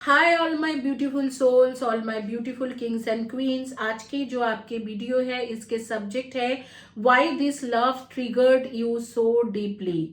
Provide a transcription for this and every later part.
Hi all my beautiful souls, all my beautiful kings and queens. आज की जो आपके वीडियो है इसके सब्जेक्ट है why this love triggered you so deeply.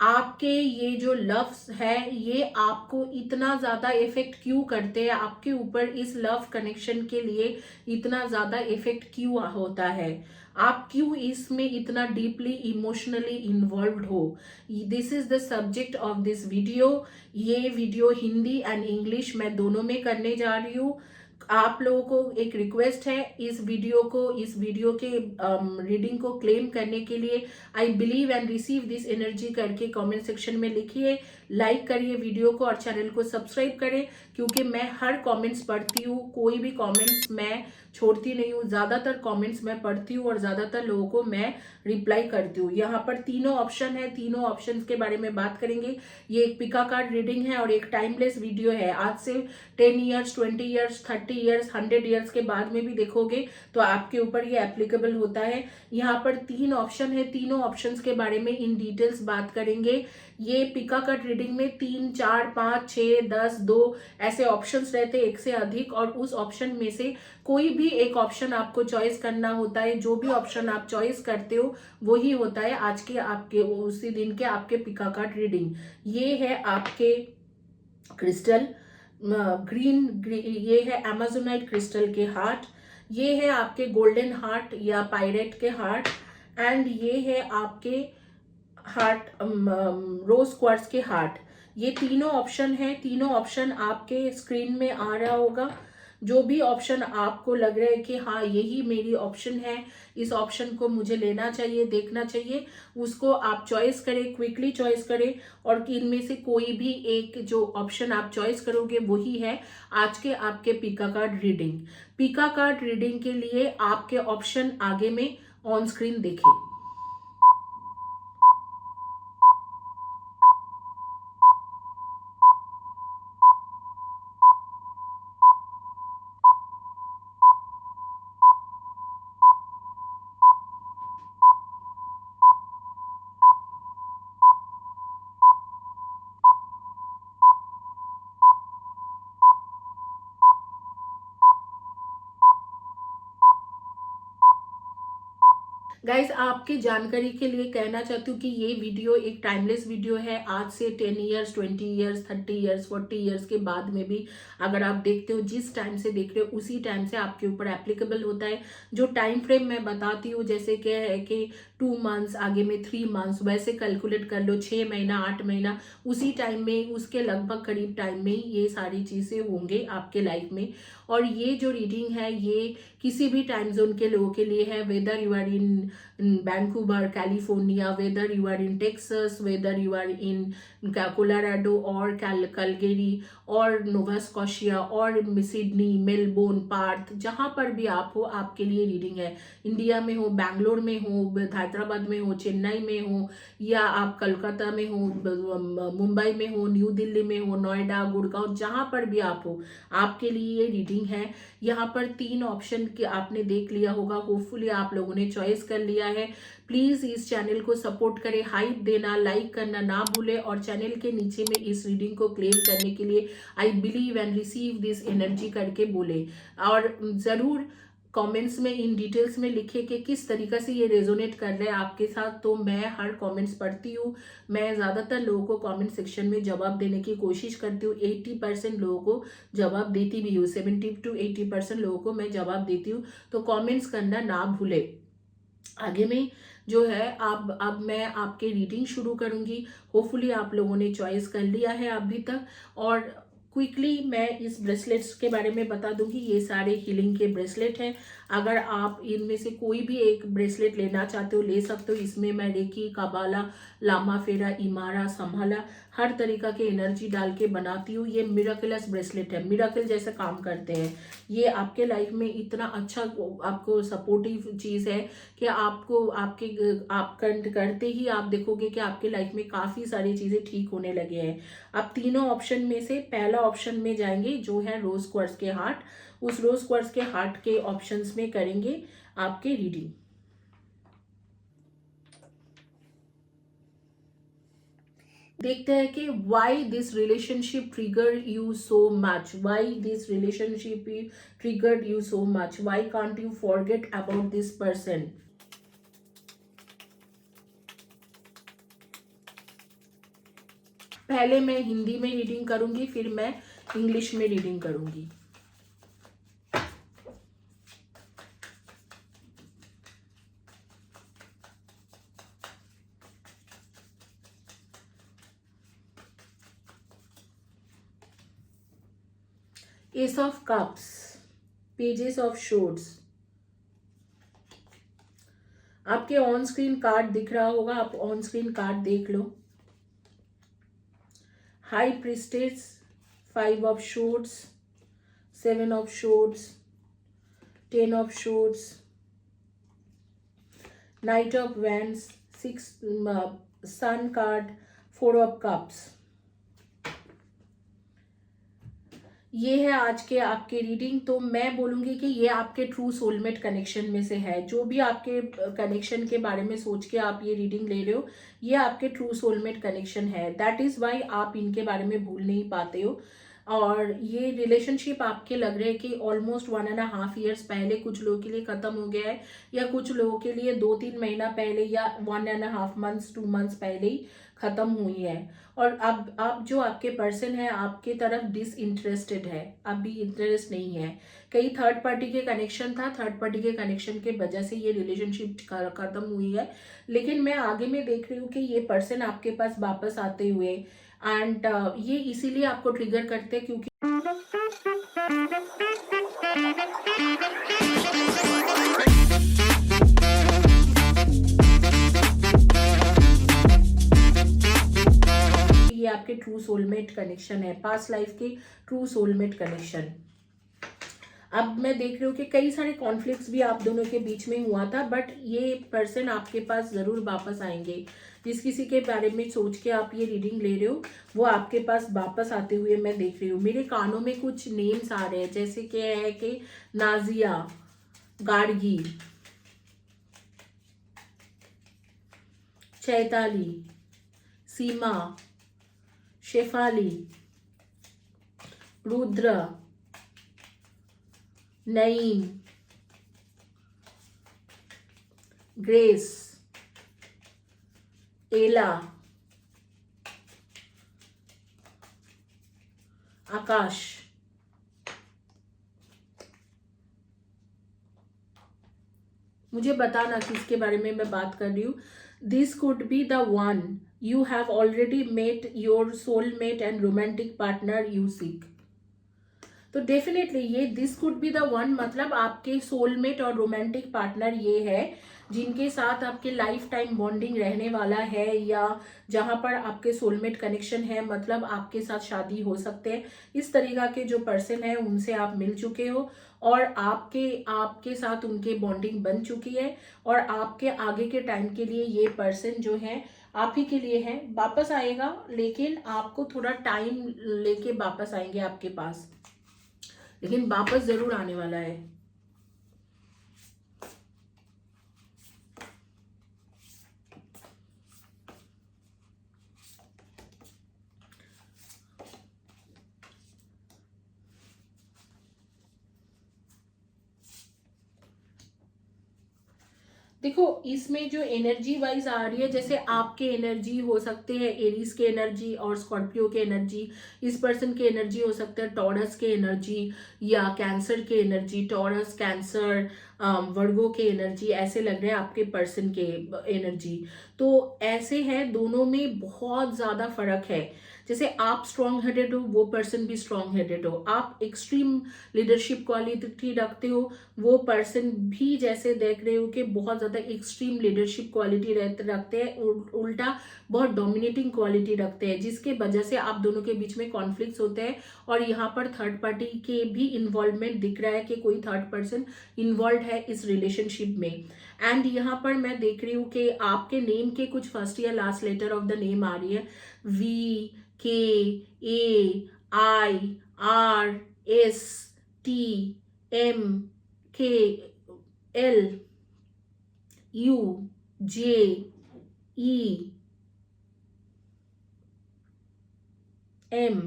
आपके ये जो लव्स है ये आपको इतना ज्यादा इफेक्ट क्यों करते हैं, आपके ऊपर इस लव कनेक्शन के लिए इतना ज्यादा इफेक्ट क्यों होता है, आप क्यों इसमें इतना डीपली इमोशनली इन्वॉल्व हो। This is the subject of this video. ये वीडियो हिंदी एंड इंग्लिश मैं दोनों में करने जा रही हूँ। आप लोगों को एक रिक्वेस्ट है, इस वीडियो के रीडिंग को क्लेम करने के लिए I believe and receive this energy करके कमेंट सेक्शन में लिखिए, लाइक करिए वीडियो को और चैनल को सब्सक्राइब करें, क्योंकि मैं हर कमेंट्स पढ़ती हूँ, कोई भी कमेंट्स मैं छोड़ती नहीं हूँ। ज्यादातर कमेंट्स मैं पढ़ती हूँ और ज्यादातर लोगों को मैं रिप्लाई करती हूँ। यहाँ पर तीनों ऑप्शन है, तीनों ऑप्शंस के बारे में बात करेंगे। ये एक पिका कार्ड रीडिंग है और एक टाइमलेस वीडियो है। आज से 10 ईयर्स, 20 ईयर्स, 30 ईयर्स, 100 ईयर्स के बाद में भी देखोगे तो आपके ऊपर ये एप्लीकेबल होता है। यहाँ पर तीन ऑप्शन है, तीनों ऑप्शंस के बारे में इन डिटेल्स बात करेंगे। ये पिका कट रीडिंग में 3, 4, 5, 6, 10, 2 ऐसे ऑप्शंस रहते हैं, एक से अधिक, और उस ऑप्शन में से कोई भी एक ऑप्शन आपको चॉइस करना होता है। जो भी ऑप्शन आप चॉइस करते हो वही होता है आज के आपके उसी दिन के आपके पिका कार्ड रीडिंग। ये है आपके क्रिस्टल ये है अमेजोनाइट क्रिस्टल के हार्ट। ये है आपके गोल्डन हार्ट या पायरेट के हार्ट। एंड ये है आपके हार्ट रोज क्वार्ट्ज के हार्ट। ये तीनों ऑप्शन है, तीनों ऑप्शन आपके स्क्रीन में आ रहा होगा। जो भी ऑप्शन आपको लग रहा है कि हाँ यही मेरी ऑप्शन है, इस ऑप्शन को मुझे लेना चाहिए, देखना चाहिए, उसको आप चॉइस करें, क्विकली चॉइस करें। और इनमें से कोई भी एक जो ऑप्शन आप चॉइस करोगे वही है आज के आपके पिका कार्ड रीडिंग। पिका कार्ड रीडिंग के लिए आपके ऑप्शन आगे में ऑन स्क्रीन देखें। गाइस, आपके जानकारी के लिए कहना चाहती हूँ कि ये वीडियो एक टाइमलेस वीडियो है। आज से 10 ईयर्स, 20 ईयर्स, 30 ईयर्स, 40 ईयर्स के बाद में भी अगर आप देखते हो, जिस टाइम से देख रहे हो उसी टाइम से आपके ऊपर एप्लीकेबल होता है। जो टाइम फ्रेम मैं बताती हूँ, जैसे क्या है कि 2 मंथ्स, आगे में 3 मंथ्स, वैसे कैलकुलेट कर लो, 6 महीना, 8 महीना, उसी टाइम में, उसके लगभग करीब टाइम में ये सारी चीजें होंगे आपके लाइफ में। और ये जो रीडिंग है ये किसी भी टाइम जोन के लोगों के लिए है, whether you are in Vancouver California, whether you are in Texas, whether you are in Colorado और कैलगरी और नोवा स्कॉशिया और सिडनी, मेलबोर्न, पार्थ, जहां पर भी आप हो आपके लिए रीडिंग है। इंडिया में हो, बैंगलोर में हो, हैदराबाद में हो, चेन्नई में हो, या आप कलकत्ता में हो, मुंबई में हो, न्यू दिल्ली में हो, नोएडा, गुड़गांव, जहां पर भी आप हो आपके लिए ये रीडिंग है। यहाँ पर तीन ऑप्शन के आपने देख लिया होगा, होपफुली आप लोगों ने चॉइस कर लिया है। प्लीज इस चैनल को सपोर्ट करें, हाइप देना, लाइक करना ना भूले, और चैनल के नीचे में इस रीडिंग को क्लेम करने के लिए I believe and receive this energy करके बोले। और जरूर कमेंट्स में इन डिटेल्स में लिखे कि किस तरीके से ये रेजोनेट कर रहा है आपके साथ। तो मैं हर कमेंट्स पढ़ती हूँ, मैं ज्यादातर लोगों को कमेंट सेक्शन में जवाब देने की कोशिश करती हूँ। 80% लोगों को जवाब देती भी हूँ, 70 to 80% लोगों को मैं जवाब देती हूँ। तो कमेंट्स करना ना भूले। आगे में जो है अब मैं आपके रीडिंग शुरू करूंगी। होपफुली आप लोगों ने चॉइस कर लिया है अभी तक। और क्विकली मैं इस ब्रेसलेट्स के बारे में बता दूंगी। ये सारे हीलिंग के ब्रेसलेट हैं। अगर आप इनमें से कोई भी एक ब्रेसलेट लेना चाहते हो ले सकते हो। इसमें मैं रेकी, काबाला, लामा फेरा, इमारा, संभाला, हर तरीका के एनर्जी डाल के बनाती हूँ। ये मिराकलस ब्रेसलेट है, मिराकल जैसे काम करते हैं। ये आपके लाइफ में इतना अच्छा आपको सपोर्टिव चीज है कि आपको आप करते ही आप देखोगे कि आपके लाइफ में काफी सारी चीजें ठीक होने लगे हैं। अब तीनों ऑप्शन में से पहला ऑप्शन में जाएंगे जो है रोज क्वार्ट्ज के हार्ट। उस रोज क्वार्ट्ज के हार्ट के ऑप्शंस में करेंगे आपके रीडिंग। देखते हैं कि why this relationship trigger you so much, why this relationship triggered you so much, why can't you forget about this person. पहले मैं हिंदी में रीडिंग करूंगी, फिर मैं इंग्लिश में रीडिंग करूंगी। Ace of cups, pages of swords, आपके ऑन स्क्रीन कार्ड दिख रहा होगा, आप ऑन स्क्रीन कार्ड देख लो। High priestess, 5 of swords, 7 of swords, 10 of swords, knight of wands, 6 sun card, 4 of cups. ये है आज के आपके रीडिंग। तो मैं बोलूँगी कि ये आपके ट्रू सोलमेट कनेक्शन में से है। जो भी आपके कनेक्शन के बारे में सोच के आप ये रीडिंग ले रहे हो, ये आपके ट्रू सोलमेट कनेक्शन है। दैट इज़ वाई आप इनके बारे में भूल नहीं पाते हो। और ये रिलेशनशिप आपके लग रहे हैं कि ऑलमोस्ट 1.5 ईयर्स पहले कुछ लोगों के लिए ख़त्म हो गया है, या कुछ लोगों के लिए 2-3 महीना पहले, या 1.5 मंथ्स 2 मंथ्स पहले ही ख़त्म हुई है। और अब जो आपके पर्सन है आपके तरफ डिसइंटरेस्टेड है, अभी इंटरेस्ट नहीं है। कहीं थर्ड पार्टी के कनेक्शन था, थर्ड पार्टी के कनेक्शन के वजह से ये रिलेशनशिप खत्म हुई है। लेकिन मैं आगे में देख रही हूँ कि ये पर्सन आपके पास वापस आते हुए, एंड ये इसीलिए आपको ट्रिगर करते हैं क्योंकि ये आपके ट्रू सोलमेट कनेक्शन है, पास्ट लाइफ के ट्रू सोलमेट कनेक्शन। अब मैं देख रही हूँ कि कई सारे कॉन्फ्लिक्ट्स भी आप दोनों के बीच में हुआ था, बट ये पर्सन आपके पास ज़रूर वापस आएंगे। जिस किसी के बारे में सोच के आप ये रीडिंग ले रहे हो, वो आपके पास वापस आते हुए मैं देख रही हूँ। मेरे कानों में कुछ नेम्स आ रहे हैं, जैसे कि है कि नाजिया, गार्गी, चैताली, सीमा, शेफाली, रुद्र, नईम, ग्रेस, एला, आकाश। मुझे बताना किसके बारे में मैं बात कर रही हूँ। This could be the one you have already met, your soulmate and romantic partner you seek. तो डेफिनेटली ये this could be the one मतलब आपके सोलमेट और रोमांटिक पार्टनर ये है जिनके साथ आपके लाइफ टाइम बॉन्डिंग रहने वाला है, या जहां पर आपके सोलमेट कनेक्शन है, मतलब आपके साथ शादी हो सकते हैं। इस तरीका के जो पर्सन है उनसे आप मिल चुके हो, और आपके साथ उनके बॉन्डिंग बन चुकी है, और आपके आगे के टाइम के लिए ये पर्सन जो है आप ही के लिए है। वापस आएगा, लेकिन आपको थोड़ा टाइम लेके वापस आएंगे आपके पास, लेकिन वापस जरूर आने वाला है। देखो इसमें जो एनर्जी वाइज आ रही है, जैसे आपके एनर्जी हो सकते हैं एरीज के एनर्जी और स्कॉर्पियो के एनर्जी, इस पर्सन के एनर्जी हो सकते हैं टॉरस के एनर्जी या कैंसर के एनर्जी, टॉरस, कैंसर, वर्गो के एनर्जी, ऐसे लग रहे हैं आपके पर्सन के एनर्जी। तो ऐसे है, दोनों में बहुत ज़्यादा फर्क है। जैसे आप स्ट्रॉन्ग हेडेड हो, वो पर्सन भी स्ट्रॉन्ग हेडेड हो। आप एक्सट्रीम लीडरशिप क्वालिटी रखते हो, वो पर्सन भी जैसे देख रहे हो कि बहुत ज़्यादा एक्सट्रीम लीडरशिप क्वालिटी रखते हैं, उल्टा बहुत डोमिनेटिंग क्वालिटी रखते हैं, जिसके वजह से आप दोनों के बीच में कॉन्फ्लिक्ट्स होते हैं। और यहाँ पर थर्ड पार्टी के भी इन्वॉल्वमेंट दिख रहा है कि कोई थर्ड पर्सन इन्वॉल्व है इस रिलेशनशिप में। एंड यहाँ पर मैं देख रही हूँ कि आपके नेम के कुछ फर्स्ट या last letter of the name आ रही है, V, K, A, I, R, S, T, M, K, L, U, J, E, M,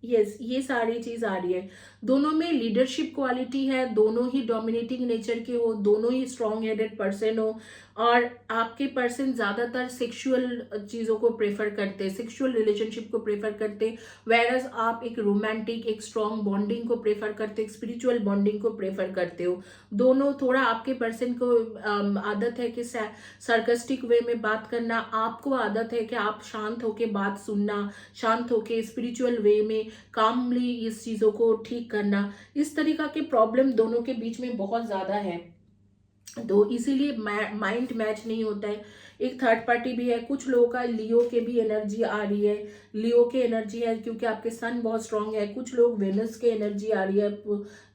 yes, ये सारी चीज आ रही है। दोनों में लीडरशिप क्वालिटी है, दोनों ही डोमिनेटिंग नेचर के हो, दोनों ही स्ट्रॉन्ग हेडेड पर्सन हो, और आपके पर्सन ज्यादातर सेक्सुअल चीजों को प्रेफर करते हैं, सेक्सुअल रिलेशनशिप को प्रेफर करते हैं, वेरस आप एक रोमांटिक एक स्ट्रॉन्ग बॉन्डिंग को प्रेफर करते, एक स्पिरिचुअल बॉन्डिंग को प्रेफर करते हो। दोनों थोड़ा आपके पर्सन को आदत है कि सरकास्टिक वे में बात करना, आपको आदत है कि आप शांत होके बात सुनना, शांत होके स्पिरिचुअल वे में कामली इस चीजों को ठीक करना। इस तरीका के प्रॉब्लम दोनों के बीच में बहुत ज्यादा है, तो इसीलिए माइंड मैच नहीं होता है। एक थर्ड पार्टी भी है, कुछ लोगों का लियो के भी एनर्जी आ रही है, लियो के एनर्जी है क्योंकि आपके सन बहुत स्ट्रांग है। कुछ लोग वेनस के एनर्जी आ रही है,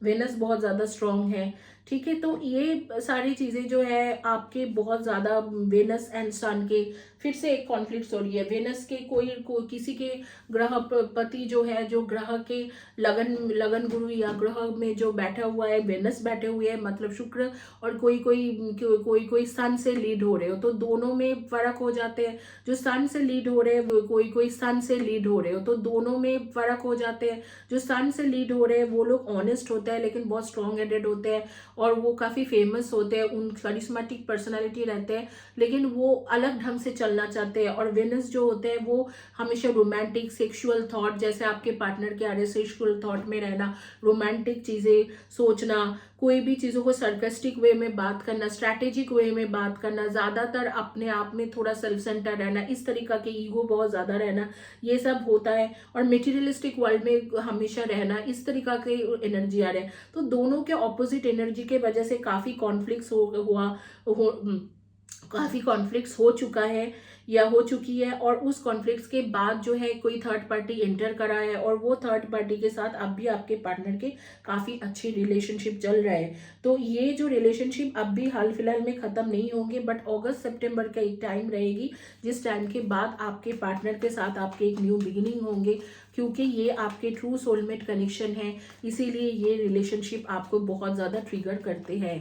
वेनस बहुत ज्यादा स्ट्रांग है, ठीक है। तो ये सारी चीजें जो है आपके बहुत ज्यादा वेनस एंड सन के फिर से एक कॉन्फ्लिक्ट हो रही है। वेनस के किसी के ग्रह पति जो है, जो ग्रह के लगन लगन गुरु या ग्रह में जो बैठा हुआ है, वेनस बैठे हुए हैं मतलब शुक्र, और कोई सन से लीड हो रहे हो, तो दोनों में फर्क हो जाते हैं। जो सन से लीड हो रहे हैं, कोई सन से लीड हो रहे हो, तो दोनों में फर्क हो जाते हैं। जो सन से लीड हो रहे हैं वो लोग ऑनेस्ट होते हैं लेकिन बहुत स्ट्रॉन्ग हेडेड होते हैं, और वो काफी फेमस होते हैं, उन करिश्मेटिक पर्सनालिटी रहते हैं, लेकिन वो अलग ढंग से चलना चाहते हैं। और वेनस जो होते हैं वो हमेशा रोमांटिक सेक्सुअल थॉट, जैसे आपके पार्टनर के आ रहे सेक्सुअल थॉट में रहना, रोमांटिक चीजें सोचना, कोई भी चीजों को सर्कास्टिक वे में बात करना, स्ट्रैटेजिक वे में बात करना, ज्यादातर अपने आप में थोड़ा सेल्फ सेंटर रहना, इस तरीका के ईगो बहुत ज्यादा रहना, ये सब होता है। और मेटीरियलिस्टिक वर्ल्ड में हमेशा रहना, इस तरीका के एनर्जी आ रहे हैं। तो दोनों के ऑपोजिट एनर्जी के वजह से काफी कॉन्फ्लिक्ट काफी कॉन्फ्लिक्ट्स हो चुका है या हो चुकी है, और उस कॉन्फ्लिक्ट्स के बाद जो है कोई थर्ड पार्टी एंटर करा है, और वो थर्ड पार्टी के साथ अब भी आपके पार्टनर के काफी अच्छे रिलेशनशिप चल रहा है। तो ये जो रिलेशनशिप अब भी हाल फिलहाल में खत्म नहीं होंगे, बट अगस्त सितंबर का एक टाइम रहेगी जिस टाइम के बाद आपके पार्टनर के साथ आपके एक न्यू बिगिनिंग होंगे, क्योंकि ये आपके ट्रू सोलमेट कनेक्शन है, इसीलिए ये रिलेशनशिप आपको बहुत ज्यादा ट्रिगर करते हैं।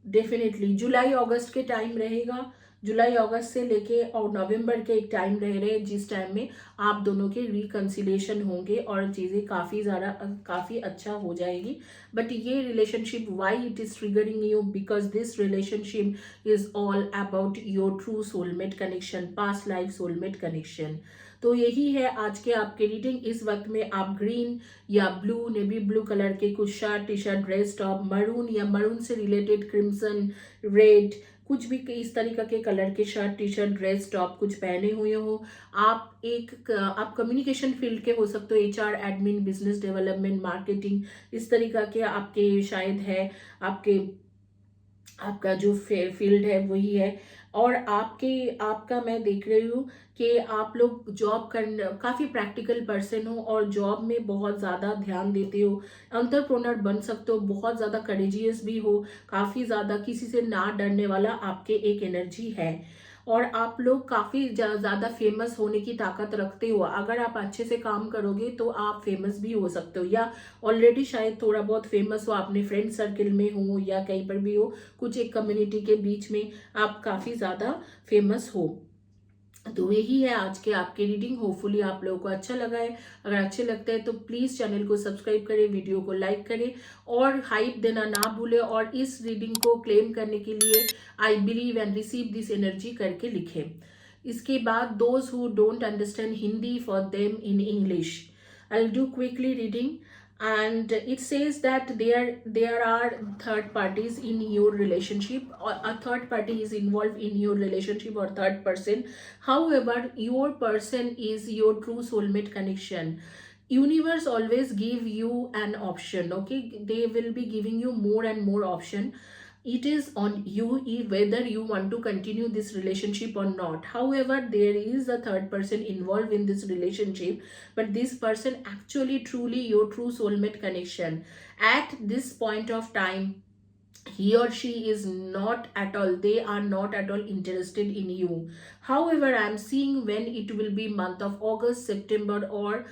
डेफिनेटली जुलाई अगस्त के टाइम रहेगा, जुलाई अगस्त से लेके और नवंबर के एक टाइम रह रहे हैं जिस टाइम में आप दोनों के रिकंसिलेशन होंगे और चीज़ें काफ़ी अच्छा हो जाएगी। बट ये relationship why it is triggering you, because this relationship is all about your true soulmate connection, past life soulmate connection. तो यही है आज के आपके रीडिंग। इस वक्त में आप ग्रीन या ब्लू, नेवी ब्लू कलर के कुछ shirt, T shirt, dress, top, maroon या मरून से रिलेटेड क्रिम्सन, रेड, कुछ भी इस तरीके के कलर के shirt, T shirt, dress, top कुछ पहने हुए हो। आप कम्युनिकेशन फील्ड के हो सकते हो, HR, admin, business development, marketing, इस तरीका के आपके शायद है, आपका जो फील्ड है वही है। और आपका मैं देख रही हूँ कि आप लोग जॉब करने काफ़ी प्रैक्टिकल पर्सन हो और जॉब में बहुत ज़्यादा ध्यान देते हो, एंटरप्रेन्योर बन सकते हो, बहुत ज़्यादा करेजियस भी हो, काफ़ी ज़्यादा किसी से ना डरने वाला आपके एक एनर्जी है। और आप लोग काफ़ी ज़्यादा फेमस होने की ताकत रखते हो। अगर आप अच्छे से काम करोगे तो आप फेमस भी हो सकते हो, या ऑलरेडी शायद थोड़ा बहुत फेमस हो, अपने फ्रेंड सर्कल में हो या कहीं पर भी हो, कुछ एक कम्युनिटी के बीच में आप काफ़ी ज़्यादा फेमस हो। तो यही है आज के आपके रीडिंग। होपफुली आप लोगों को अच्छा लगा है। अगर अच्छे लगता है तो प्लीज़ चैनल को सब्सक्राइब करें, वीडियो को लाइक करें और हाइप देना ना भूलें, और इस रीडिंग को क्लेम करने के लिए I believe and receive this energy करके लिखें। इसके बाद those who don't understand Hindi, for them in English, I'll do quickly reading. And it says that there are third parties in your relationship, or a third party is involved in your relationship, or third person. However, your person is your true soulmate connection. Universe always give you an option, okay? They will be giving you more and more option. It is on you whether you want to continue this relationship or not. However, there is a third person involved in this relationship, but this person actually truly your true soulmate connection. At this point of time, he or she is not at all, they are not at all interested in you. However, I am seeing when it will be month of August, September, or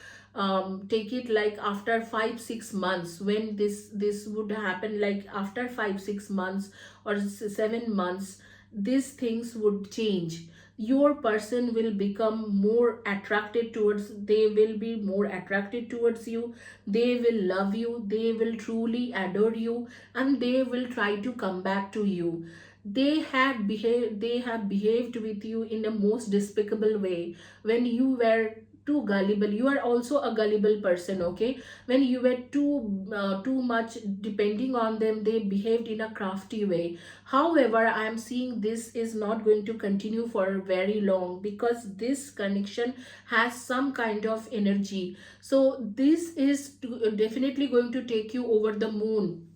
take it like after 5-6 months, when this would happen, like after 5-6 months or 7 months, these things would change. Your person will become more attracted towards, they will be more attracted towards you, they will love you, they will truly adore you, and they will try to come back to you. They have behaved with you in a most despicable way when you were too gullible. You are also a gullible person, okay? When you were too much depending on them, they behaved in a crafty way. However, I am seeing this is not going to continue for very long, because this connection has some kind of energy. So this is definitely going to take you over the moon,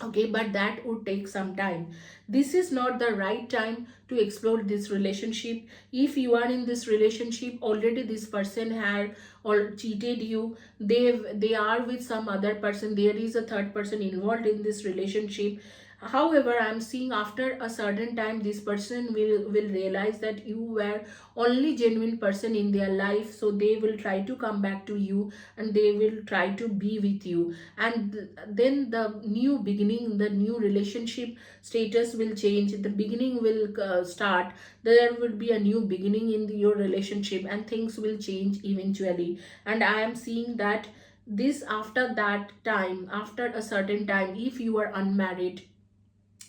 okay? But that would take some time. This is not the right time to explore this relationship. If you are in this relationship already, this person had or cheated you, they are with some other person, there is a third person involved in this relationship. However, I'm seeing after a certain time, this person will realize that you were only genuine person in their life, so they will try to come back to you, and they will try to be with you. And then the new beginning, the new relationship status will change, the beginning will start. There will be a new beginning in your relationship, and things will change eventually. And I am seeing that this, after that time, after a certain time, if you are unmarried,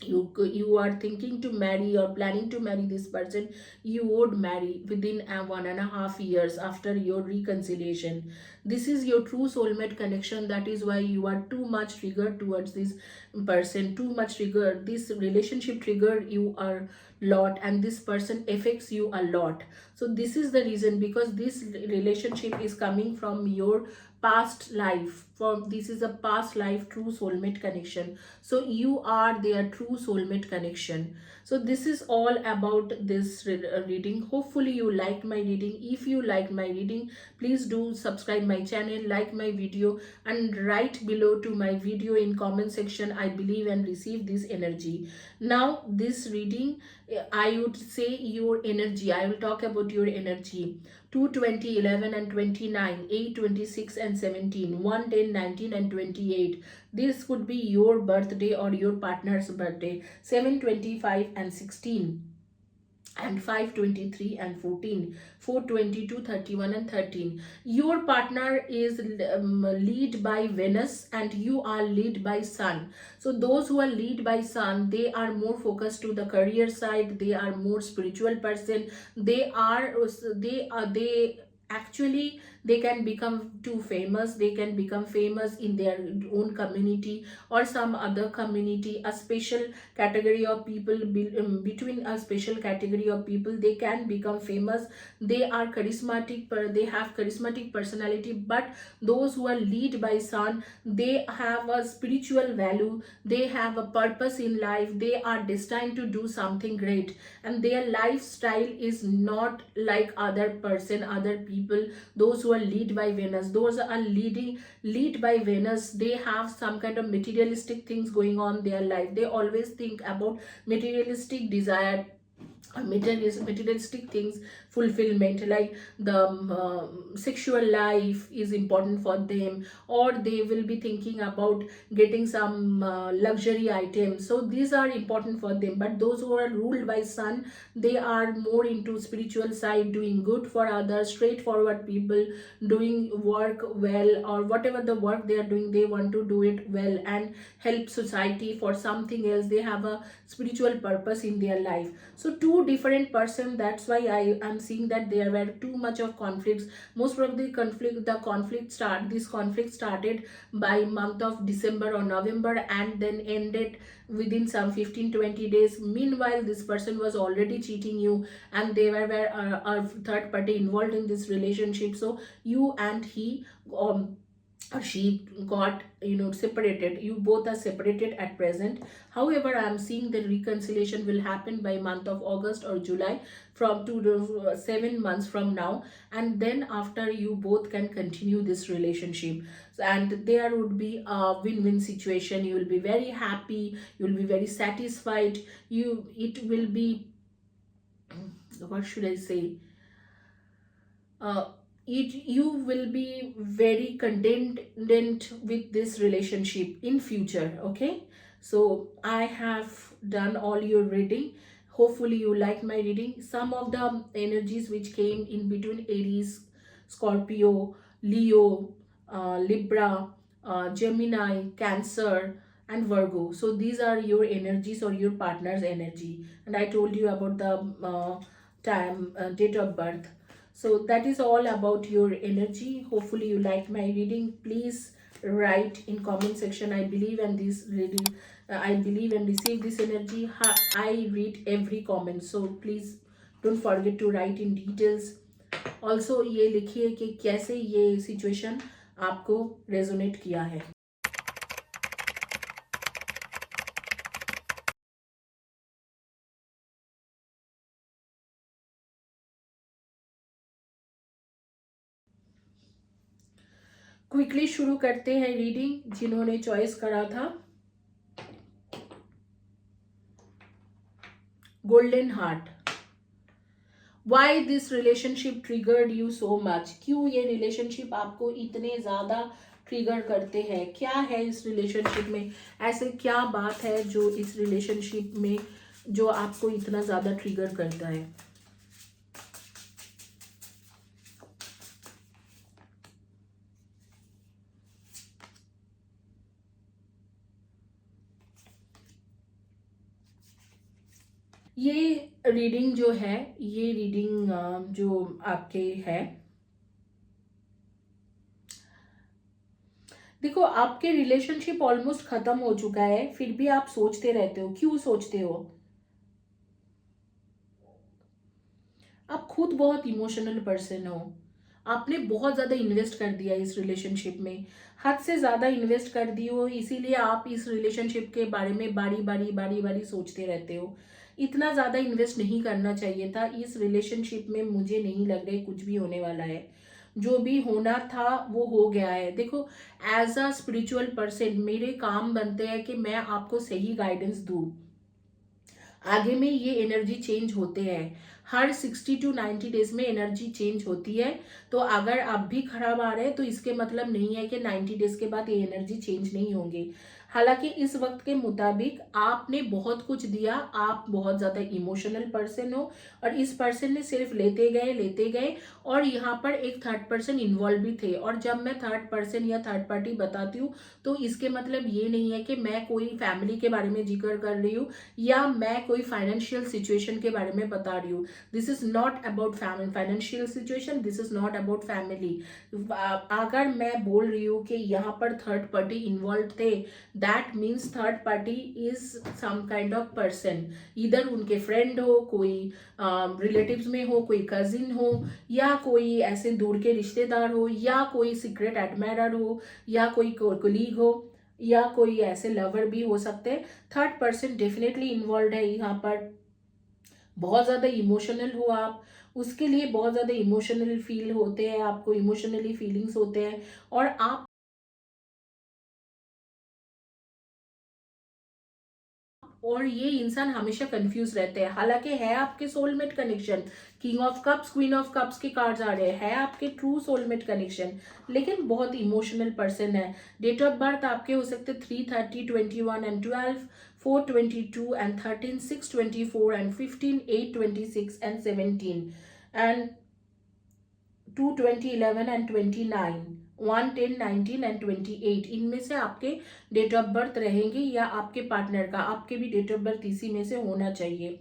you are thinking to marry or planning to marry this person, you would marry within 1.5 years after your reconciliation. This is your true soulmate connection. That is why you are too much triggered towards this person, too much triggered. This relationship triggered you a lot, and this person affects you a lot. So this is the reason, because this relationship is coming from your past life. From this is a past life true soulmate connection, so you are their true soulmate connection. So this is all about this reading. Hopefully you liked my reading. If you liked my reading, please do subscribe my channel, like my video, and write below to my video in comment section, I believe and receive this energy. Now this reading, I would say your energy, I will talk about your energy. 2, 20, 11 and 29, 8, 26 and 17, 1, 10, 19 and 28. This could be your birthday or your partner's birthday. 7, 25 and 16. And 5, 23 and 14, 4, 22, 31 and 13. Your partner is lead by Venus, and you are lead by Sun. So those who are lead by Sun, they are more focused to the career side, they are more spiritual person, they actually, they can become too famous, they can become famous in their own community or some other community, a special category of people, between a special category of people they can become famous. They are charismatic, they have charismatic personality. But those who are lead by Sun, they have a spiritual value, they have a purpose in life, they are destined to do something great, and their lifestyle is not like other people. Those who are lead by Venus, those are lead by Venus, they have some kind of materialistic things going on in their life. They always think about materialistic desire, materialistic things, fulfillment, like the sexual life is important for them, or they will be thinking about getting some luxury items. So these are important for them. But those who are ruled by Sun, they are more into spiritual side, doing good for others, straightforward people, doing work well, or whatever the work they are doing, they want to do it well and help society for something else. They have a spiritual purpose in their life. So two different person, that's why I am seeing that there were too much of conflicts. Most probably this conflict started by month of December or November, and then ended within some 15-20 days. Meanwhile, this person was already cheating you, and they were a third party involved in this relationship. So you and he or she got separated. You both are separated at present. However, I am seeing the reconciliation will happen by month of August or July, from 2 to 7 months from now, and then after you both can continue this relationship. And there would be a win-win situation. You will be very happy, you will be very satisfied. It will be, what should I say, you will be very content with this relationship in future. Okay, so I have done all your reading. Hopefully you like my reading. Some of the energies which came in between Aries, Scorpio, Leo, Libra, Gemini, Cancer and Virgo. So these are your energies or your partner's energy, and I told you about the date of birth. So that is all about your energy. Hopefully you like my reading. Please write in comment section, I believe in this reading, I believe and receive this energy. I read every comment, so please don't forget to write in details. Also ये लिखिए कि कैसे ये situation आपको resonate किया है. Quickly शुरू करते हैं रीडिंग. जिन्होंने चॉइस करा था golden heart, why this relationship triggered you so much. क्यों ये रिलेशनशिप आपको इतने ज़्यादा ट्रिगर करते हैं? क्या है इस रिलेशनशिप में? ऐसे क्या बात है जो इस रिलेशनशिप में जो आपको इतना ज़्यादा ट्रिगर करता है? ये रीडिंग जो है, ये रीडिंग जो आपके है, देखो आपके रिलेशनशिप ऑलमोस्ट खत्म हो चुका है, फिर भी आप सोचते रहते हो. क्यों सोचते हो? आप खुद बहुत इमोशनल पर्सन हो. आपने बहुत ज़्यादा इन्वेस्ट कर दिया इस रिलेशनशिप में, हद से ज़्यादा इन्वेस्ट कर दी हो, इसीलिए आप इस रिलेशनशिप के बारे में बारी बारी सोचते रहते हो. इतना ज़्यादा इन्वेस्ट नहीं करना चाहिए था इस रिलेशनशिप में. मुझे नहीं लग रहा कुछ भी होने वाला है. जो भी होना था वो हो गया है. देखो, एज अ स्पिरिचुअल पर्सन मेरे काम बनते हैं कि मैं आपको सही गाइडेंस दूँ. आगे में ये एनर्जी चेंज होते हैं. हर 60 टू 90 डेज में एनर्जी चेंज होती है. तो अगर आप भी खराब आ रहे हैं तो इसके मतलब नहीं है कि 90 डेज के बाद ये एनर्जी चेंज नहीं होंगे. हालांकि इस वक्त के मुताबिक आपने बहुत कुछ दिया, आप बहुत ज़्यादा इमोशनल पर्सन हो और इस पर्सन ने सिर्फ लेते गए और यहाँ पर एक थर्ड पर्सन इन्वॉल्व भी थे. और जब मैं थर्ड पर्सन या थर्ड पार्टी बताती हूँ तो इसके मतलब ये नहीं है कि मैं कोई फैमिली के बारे में जिक्र कर रही हूँ या मैं कोई फाइनेंशियल सिचुएशन के बारे में बता रही हूँ. This is not about financial situation, this is not about family. अगर मैं बोल रही हूँ कि यहाँ पर थर्ड पार्टी इन्वॉल्व थे, that means third party is some kind of person. इधर उनके फ्रेंड हो, कोई रिलेटिव्स में हो, कोई कजिन हो, या कोई ऐसे दूर के रिश्तेदार हो, या कोई सीक्रेट एडमायरर हो, या कोई कोलीग हो, या कोई ऐसे लवर भी हो सकते हैं. थर्ड पर्सन डेफिनेटली इन्वॉल्व है यहाँ पर. बहुत ज़्यादा इमोशनल हो आप, उसके लिए बहुत ज़्यादा इमोशनल फील होते हैं, आपको इमोशनली फीलिंग्स होते हैं और आप और ये इंसान हमेशा कंफ्यूज रहते हैं. हालांकि है आपके soulmate connection, king of cups, queen of cups के कार्ड्स आ रहे हैं, है आपके ट्रू सोलमेट कनेक्शन, लेकिन बहुत इमोशनल पर्सन है. डेट ऑफ बर्थ आपके हो सकते 3:30, 21 and 12, 4:22 and 13, 6:24 and 15, 8:26 and 17 and 2:20, 11 and 29, 1, 10, 19 and 28. इनमें से आपके डेट ऑफ बर्थ रहेंगे या आपके पार्टनर का. आपके भी डेट ऑफ बर्थ इसी में से होना चाहिए.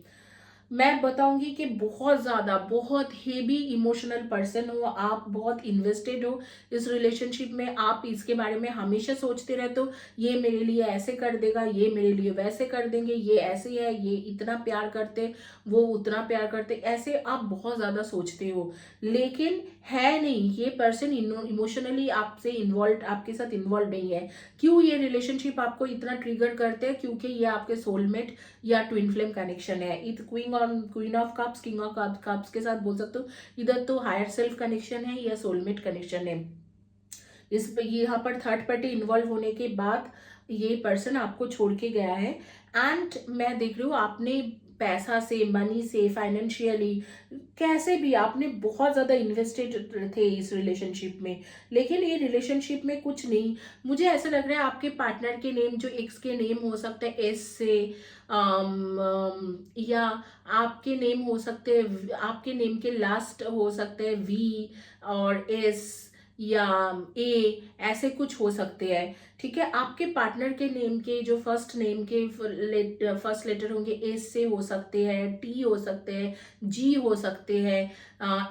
मैं बताऊंगी कि बहुत ज़्यादा बहुत हेवी इमोशनल पर्सन हो आप, बहुत इन्वेस्टेड हो इस रिलेशनशिप में. आप इसके बारे में हमेशा सोचते रहते हो, ये मेरे लिए ऐसे कर देगा, ये मेरे लिए वैसे कर देंगे, ये ऐसे है, ये इतना प्यार करते, वो उतना प्यार करते, ऐसे आप बहुत ज़्यादा सोचते हो. लेकिन है नहीं, ये पर्सन इमोशनली आपसे इन्वॉल्व, आपके साथ इन्वॉल्व नहीं है. क्यों ये रिलेशनशिप आपको इतना ट्रिगर करते हैं? क्योंकि ये आपके सोलमेट या ट्विन फ्लेम कनेक्शन है. Queen of cups, king of cups के साथ बोल सकते हो. इधर तो हायर सेल्फ कनेक्शन है या सोलमेट कनेक्शन है. इस यहाँ पर थर्ड पार्टी इन्वॉल्व होने के बाद ये पर्सन आपको छोड़ के गया है. एंड मैं देख रही हूँ आपने पैसा से, मनी से, फाइनेंशियली, कैसे भी आपने बहुत ज़्यादा इन्वेस्टेड थे इस रिलेशनशिप में, लेकिन ये रिलेशनशिप में कुछ नहीं। मुझे ऐसा लग रहा है आपके पार्टनर के नेम, जो एक्स के नेम हो सकते हैं एस से, या आपके नेम हो सकते हैं, आपके नेम के लास्ट हो सकते हैं वी और एस या ए, ऐसे कुछ हो सकते हैं। ठीक है, आपके पार्टनर के नेम के जो फर्स्ट नेम के फर्स्ट लेटर होंगे एस से हो सकते हैं, टी हो सकते हैं, जी हो सकते हैं,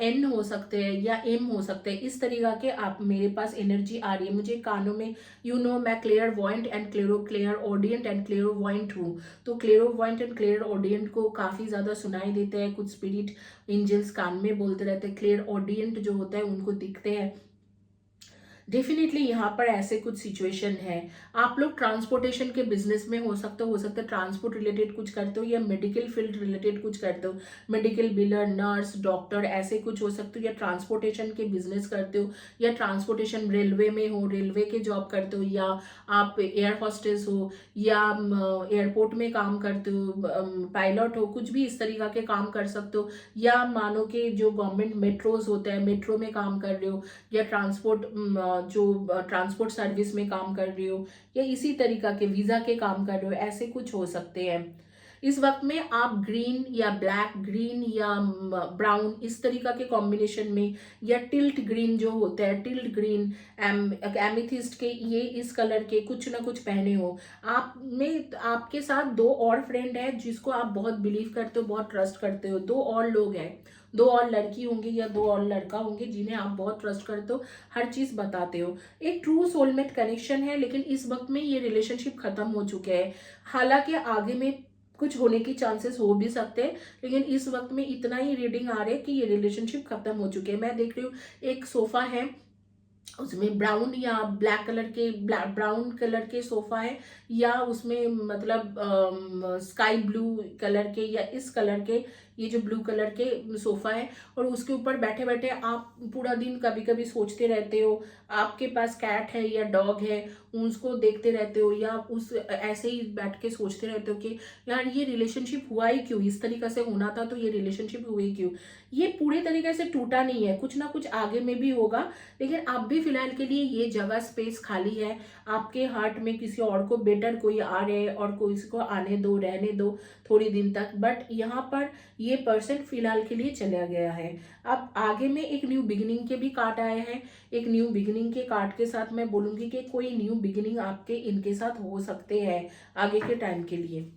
एन हो सकते हैं या एम हो सकते हैं। इस तरीका के आप मेरे पास एनर्जी आ रही है मुझे कानों में। मैं clairvoyant and clairaudient and clairvoyant हूँ। तो clairvoyant and clairaudient को काफ़ी ज़्यादा सुनाई देते हैं, कुछ स्पिरिट एंजल्स कान में बोलते रहते हैं। क्लियर ऑडियंट जो होता है उनको दिखते हैं। डेफिनेटली यहाँ पर ऐसे कुछ सिचुएशन है। आप लोग ट्रांसपोर्टेशन के बिजनेस में हो सकते हो ट्रांसपोर्ट रिलेटेड कुछ करते हो या मेडिकल फील्ड रिलेटेड कुछ करते हो, मेडिकल बिलर, नर्स, डॉक्टर, ऐसे कुछ हो सकते हो, या ट्रांसपोर्टेशन के बिजनेस करते हो, या ट्रांसपोर्टेशन रेलवे में हो, रेलवे के जॉब करते हो, या आप एयर हॉस्टेस हो, या एयरपोर्ट में काम करते हो, पायलट हो, कुछ भी इस तरीका के काम कर सकते हो। या मानो कि जो गवर्नमेंट मेट्रोज होता है, मेट्रो में काम कर रहे हो, या जो ट्रांसपोर्ट सर्विस में काम कर रहे हो, या इसी तरीका के वीजा के काम कर रहे हो, ऐसे कुछ हो सकते हैं। इस वक्त में आप ग्रीन या ब्लैक, ग्रीन या ब्राउन, इस तरीका के कॉम्बिनेशन में, या टिल्ट ग्रीन जो होता है, टिल्ट ग्रीन, एमिथिस्ट के, ये इस कलर के कुछ ना कुछ पहने हो। आप में आपके साथ दो और फ्रेंड है जिसको आप बहुत बिलीव करते हो, बहुत ट्रस्ट करते हो। दो और लोग हैं, दो और लड़की होंगे या दो और लड़का होंगे जिन्हें आप बहुत ट्रस्ट करते हो, हर चीज बताते हो। एक ट्रू सोलमेट कनेक्शन है, लेकिन इस वक्त में ये रिलेशनशिप खत्म हो चुके हैं। हालांकि आगे में कुछ होने की चांसेस हो भी सकते हैं, लेकिन इस वक्त में इतना ही रीडिंग आ रहा है कि ये रिलेशनशिप खत्म हो चुके हैं। मैं देख रही हूँ एक सोफा है, उसमें ब्राउन या ब्लैक कलर के, ब्राउन कलर के सोफा है, या उसमें मतलब स्काई ब्लू कलर के या इस कलर के, ये जो ब्लू कलर के सोफा है, और उसके ऊपर बैठे बैठे आप पूरा दिन कभी कभी सोचते रहते हो, आपके पास कैट है या डॉग है, उसको देखते रहते हो, या उस ऐसे ही बैठ के सोचते रहते हो कि यार ये रिलेशनशिप हुआ ही क्यों, इस तरीके से होना था तो ये रिलेशनशिप हुए क्यों। ये पूरी तरीके से टूटा नहीं है, कुछ ना कुछ आगे में भी होगा, लेकिन अब भी फिलहाल के लिए ये जगह स्पेस खाली है। आपके हार्ट में किसी और को बेटर कोई आ रहे हैं, और कोई इसको आने दो, रहने दो थोड़ी दिन तक, बट यहाँ पर ये पर्सन फिलहाल के लिए चला गया है। अब आगे में एक न्यू बिगिनिंग के भी कार्ड आए हैं। एक न्यू बिगिनिंग के कार्ड के साथ मैं बोलूंगी कि कोई न्यू बिगिनिंग आपके इनके साथ हो सकते हैं आगे के टाइम के लिए।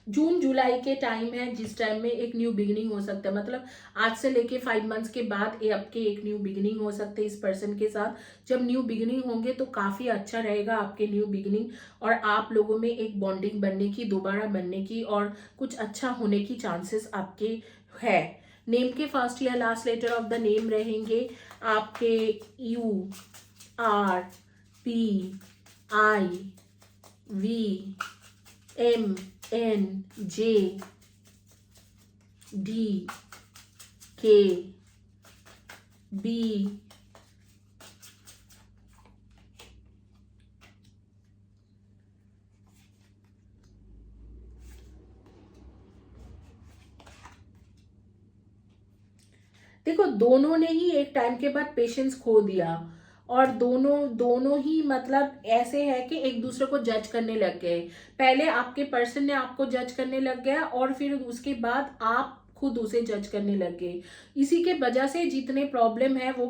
जून जुलाई के टाइम है जिस टाइम में एक न्यू बिगिनिंग हो सकता है, मतलब आज से लेके 5 मंथ्स के बाद आपके एक न्यू बिगिनिंग हो सकते हैं इस पर्सन के साथ। जब न्यू बिगिनिंग होंगे तो काफी अच्छा रहेगा आपके न्यू बिगिनिंग, और आप लोगों में एक बॉन्डिंग बनने की, दोबारा बनने की, और कुछ अच्छा होने की चांसेस आपके है। नेम के फर्स्ट या last letter of the name रहेंगे आपके U, R, P, I, V, M, N, J, D, K, B, देखो दोनों ने ही एक टाइम के बाद पेशेंस खो दिया, और दोनों दोनों ही मतलब ऐसे है कि एक दूसरे को जज करने लग गए। पहले आपके पर्सन ने आपको जज करने लग गया, और फिर उसके बाद आप खुद उसे जज करने लग गए। इसी के वजह से जितने प्रॉब्लम है वो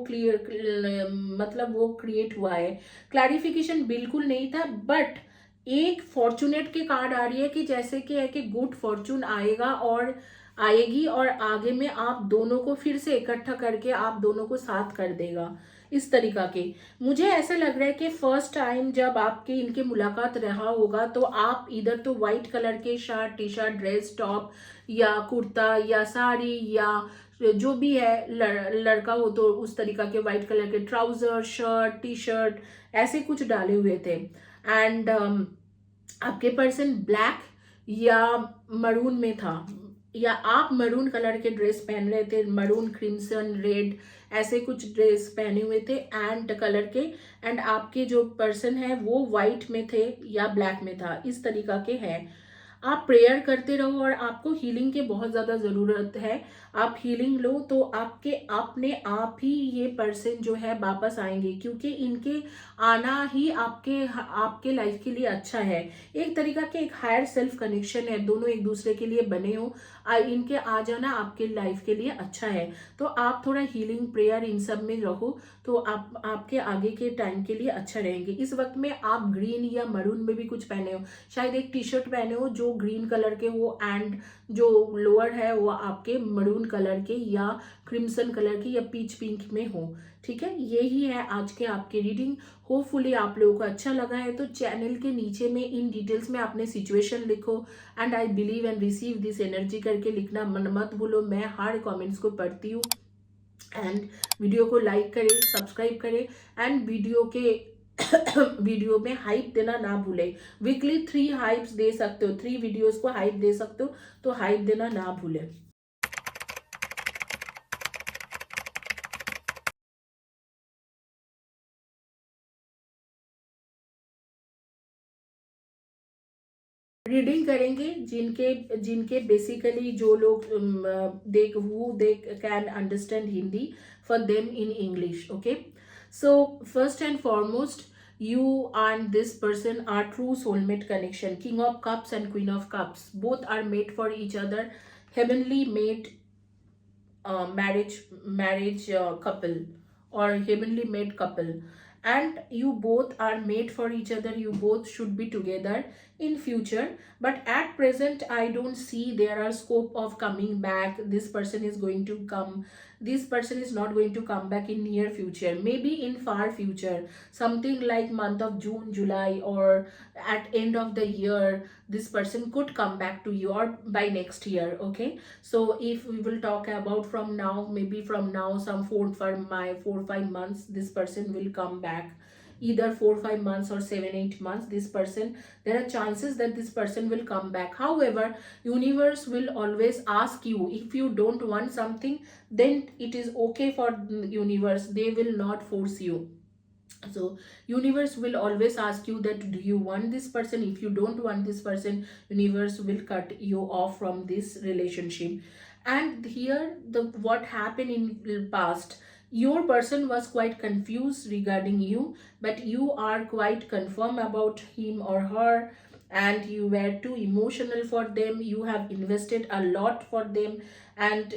मतलब वो क्रिएट हुआ है। क्लैरिफिकेशन बिल्कुल नहीं था, बट एक फॉर्चुनेट के कार्ड आ रही है कि जैसे कि है कि गुड फॉर्चून आएगा और आएगी, और आगे में आप दोनों को फिर से इकट्ठा करके आप दोनों को साथ कर देगा, इस तरीका के। मुझे ऐसा लग रहा है कि फर्स्ट टाइम जब आपके इनके मुलाकात रहा होगा तो आप इधर तो व्हाइट कलर के shirt, T shirt, dress, top या कुर्ता या साड़ी या जो भी है, लड़का हो तो उस तरीका के व्हाइट कलर के ट्राउजर, शर्ट, टी शर्ट, ऐसे कुछ डाले हुए थे। एंड आपके पर्सन ब्लैक या मरून में था, या आप मरून कलर के ड्रेस पहन रहे थे, मरून, क्रिम्सन, रेड, ऐसे कुछ ड्रेस पहने हुए थे एंड कलर के, एंड आपके जो पर्सन है वो वाइट में थे या ब्लैक में था, इस तरीका के हैं। आप प्रेयर करते रहो और आपको हीलिंग के बहुत ज़्यादा ज़रूरत है। आप हीलिंग लो तो आपके अपने आप ही ये पर्सन जो है वापस आएंगे, क्योंकि इनके आना ही आपके आपके लाइफ के लिए अच्छा है। एक तरीका के एक हायर सेल्फ कनेक्शन है, दोनों एक दूसरे के लिए बने हो, इनके आ जाना आपके लाइफ के लिए अच्छा है। तो आप थोड़ा हीलिंग प्रेयर इन सब में रहो तो आप आपके आगे के टाइम के लिए अच्छा रहेंगे। इस वक्त में आप ग्रीन या मरून में भी कुछ पहने हो, शायद एक टी शर्ट पहने हो जो ग्रीन कलर के हो एंड जो लोअर है वो आपके मरून कलर के या क्रिम्सन कलर के या पीच पिंक में हो। ठीक है, यही है आज के आपके रीडिंग। होपफुली आप लोगों को अच्छा लगा है तो चैनल के नीचे में इन डिटेल्स में आपने सिचुएशन लिखो and I believe and receive this energy करके लिखना मत भूलो। मैं हर कमेंट्स को पढ़ती हूँ। एंड वीडियो को लाइक करें, सब्सक्राइब करें एंड वीडियो के वीडियो में हाइप देना ना भूले। वीकली 3 हाइप्स दे सकते हो, 3 वीडियोस को हाइप दे सकते हो, तो हाइप देना ना भूले। रीडिंग करेंगे जिनके जिनके बेसिकली जो लोग they can understand Hindi, for them in English. Okay, so first and foremost, you and this person are true soulmate connection. King of cups and queen of cups, both are made for each other, heavenly made marriage couple or heavenly made couple, and you both are made for each other. You both should be together in future, but at present I don't see there are scope of coming back. This person is going to come, this person is not going to come back in near future, maybe in far future, something like month of June, July, or at end of the year this person could come back to you, or by next year. Okay, so if we will talk about from now, maybe from now some 4 or 5 months this person will come back, either 4 or 5 months or 7 or 8 months, this person, there are chances that this person will come back. However, universe will always ask you, if you don't want something, then it is okay for universe, they will not force you. So universe will always ask you that do you want this person. If you don't want this person, universe will cut you off from this relationship. And here the what happened in the past, your person was quite confused regarding you, but you are quite confirm about him or her, and you were too emotional for them, you have invested a lot for them, and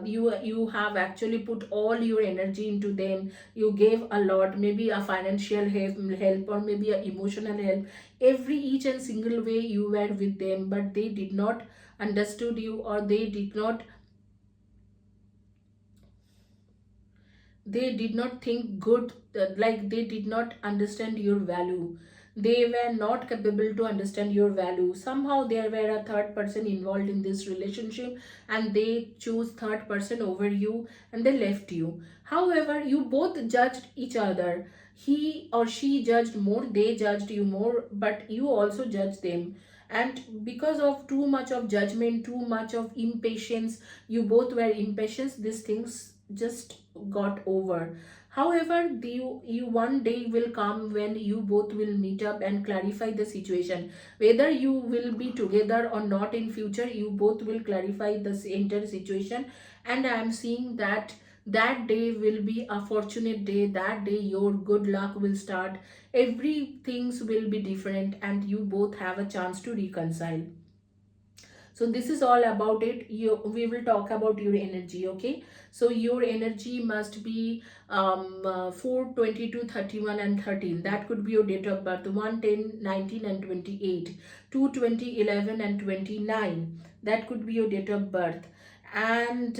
you have actually put all your energy into them. You gave a lot, maybe a financial help or maybe a emotional help, every each and single way you were with them, but they did not understood you, or they did not think good, like they did not understand your value, they were not capable to understand your value. Somehow there were a third person involved in this relationship, and they chose third person over you and they left you. However, you both judged each other, he or she judged more, they judged you more, but you also judged them. And because of too much of judgment, too much of impatience, you both were impatient, these things just got over. However, you one day will come when you both will meet up and clarify the situation. Whether you will be together or not in future, you both will clarify this entire situation. And I am seeing that that day will be a fortunate day. That day your good luck will start. Everything will be different and you both have a chance to reconcile. So this is all about it. We will talk about your energy. Okay, so your energy must be 4, 22, 31 and 13. That could be your date of birth. 1, 10, 19 and 28. 2, 20, 11 and 29. That could be your date of birth. And